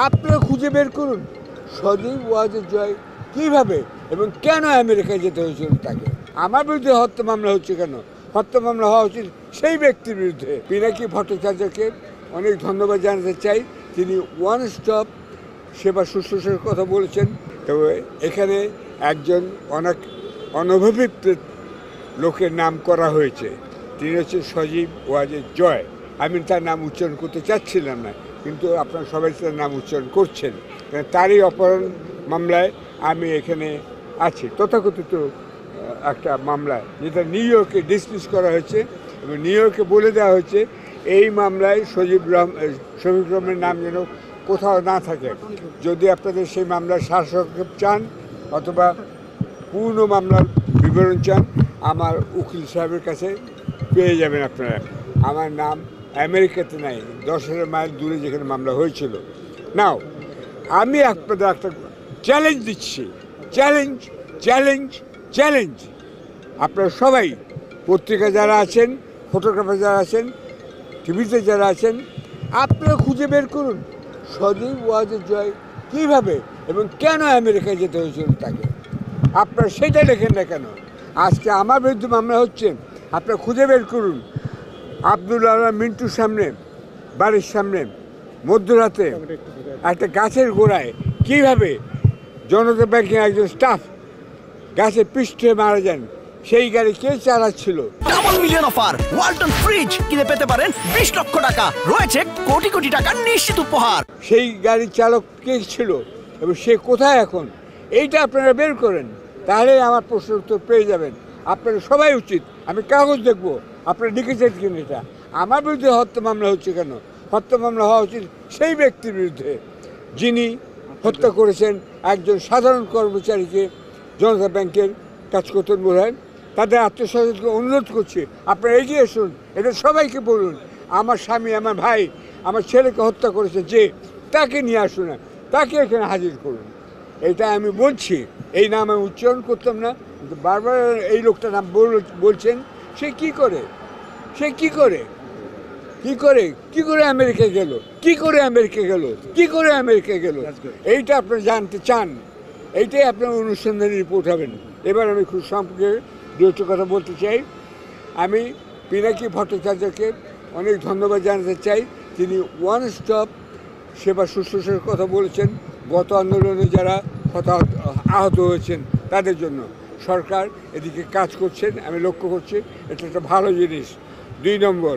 আপনারা খুঁজে বের করুন সজীব ওয়াজেদ জয় কীভাবে এবং কেন আমেরিকায় যেতে হয়েছিল তাকে। আমার বিরুদ্ধে হত্যা মামলা হচ্ছে কেন? হত্যা মামলা হওয়া উচিত সেই ব্যক্তির বিরুদ্ধে। পিনাকি ভট্টাচার্যকে অনেক ধন্যবাদ জানাতে চাই, তিনি ওয়ান স্টপ সেবা শুশ্রূষার কথা বলেছেন। তবে এখানে একজন অনেক অনভিজ্ঞ লোকের নাম করা হয়েছে, তিনি হচ্ছেন সজীব ওয়াজেদ জয়। আমি তার নাম উচ্চারণ করতে চাচ্ছিলাম না, কিন্তু আপনারা সবাই তার নাম উচ্চারণ করছেন। তারই অপহরণ মামলায় আমি এখানে আছি, তথাকথিত একটা মামলায়, যেটা নিউ ইয়র্কে ডিসমিস করা হয়েছে এবং নিউ ইয়র্কে বলে দেওয়া হয়েছে এই মামলায় শফিক রহমানের নাম যেন কোথাও না থাকে। যদি আপনাদের সেই মামলার সারসংক্ষেপ চান অথবা পূর্ণ মামলার বিবরণ চান, আমার উকিল সাহেবের কাছে পেয়ে যাবেন আপনারা। আমার নাম আমেরিকাতে নাই, 10,000 মাইল দূরে যেখানে মামলা হয়েছিল। নাও আমি আপনাদের একটা চ্যালেঞ্জ দিচ্ছি, চ্যালেঞ্জ চ্যালেঞ্জ চ্যালেঞ্জ। আপনারা সবাই, পত্রিকা যারা আছেন, ফটোগ্রাফার যারা আছেন, টিভিতে যারা আছেন, আপনারা খুঁজে বের করুন সজীব ওয়াজেদ জয় কীভাবে এবং কেন আমেরিকায় যেতে হয়েছিল তাকে। আপনারা সেটা লেখেন না কেন? আজকে আমার বিরুদ্ধে মামলা হচ্ছে, আপনারা খুঁজে বের করুন আব্দুল আলম মিন্টুর সামনে, বাড়ির সামনে মধ্যরাতে একটা গাছের গোড়ায় কীভাবে জনতা ব্যাংকের একজন স্টাফ গাছে পৃষ্ঠে মারা যান, সেই গাড়ি কে চালাচ্ছিল? Double million offer Walton fridge কিনে পেতে পারেন 20 লক্ষ টাকা, রয়েছে কোটি কোটি টাকার নিশ্চিত উপহার। সেই গাড়ির চালক কে ছিল এবং সে কোথায় এখন, এইটা আপনারা বের করেন, তাহলে আমার প্রশ্নের উত্তর পেয়ে যাবেন। আপনারা সবাই উচিত, আমি কাগজ দেখবো আপনারা লিখেছেন কিনা। এটা আমার বিরুদ্ধে হত্যা মামলা হচ্ছে কেন? হত্যা মামলা হওয়া উচিত সেই ব্যক্তির বিরুদ্ধে যিনি হত্যা করেছেন একজন সাধারণ কর্মচারীকে, জনতা ব্যাংকের কাজ করতেন বলে। তাদের আত্মীয়স্বজনকে অনুরোধ করছি, আপনারা এগিয়ে আসুন, এটা সবাইকে বলুন। আমার স্বামী, আমার ভাই, আমার ছেলেকে হত্যা করেছে যে, তাকে নিয়ে আসুন, না তাকে এখানে হাজির করুন। এটা আমি বলছি, এই নাম আমি উচ্চারণ করতাম না, কিন্তু বারবার এই লোকটার নাম বলছেন। সে কি করে, সে কি করে, কি করে, কি করে আমেরিকায় গেল, কি করে আমেরিকা গেল, কি করে আমেরিকা গেল, এইটা আপনারা জানতে চান, এইটাই আপনার অনুসন্ধানী রিপোর্ট হবেন। এবার আমি খুব সম্পর্কে দু একটা কথা বলতে চাই। আমি পিনাকি ভট্টাচার্যকে অনেক ধন্যবাদ জানাতে চাই, তিনি ওয়ান স্টপ সেবা শুশ্রূষার কথা বলেছেন। গত আন্দোলনে যারা আহত হয়েছেন তাদের জন্য সরকার এদিকে কাজ করছেন, আমি লক্ষ্য করছি, এটা একটা ভালো জিনিস। 2 নম্বর,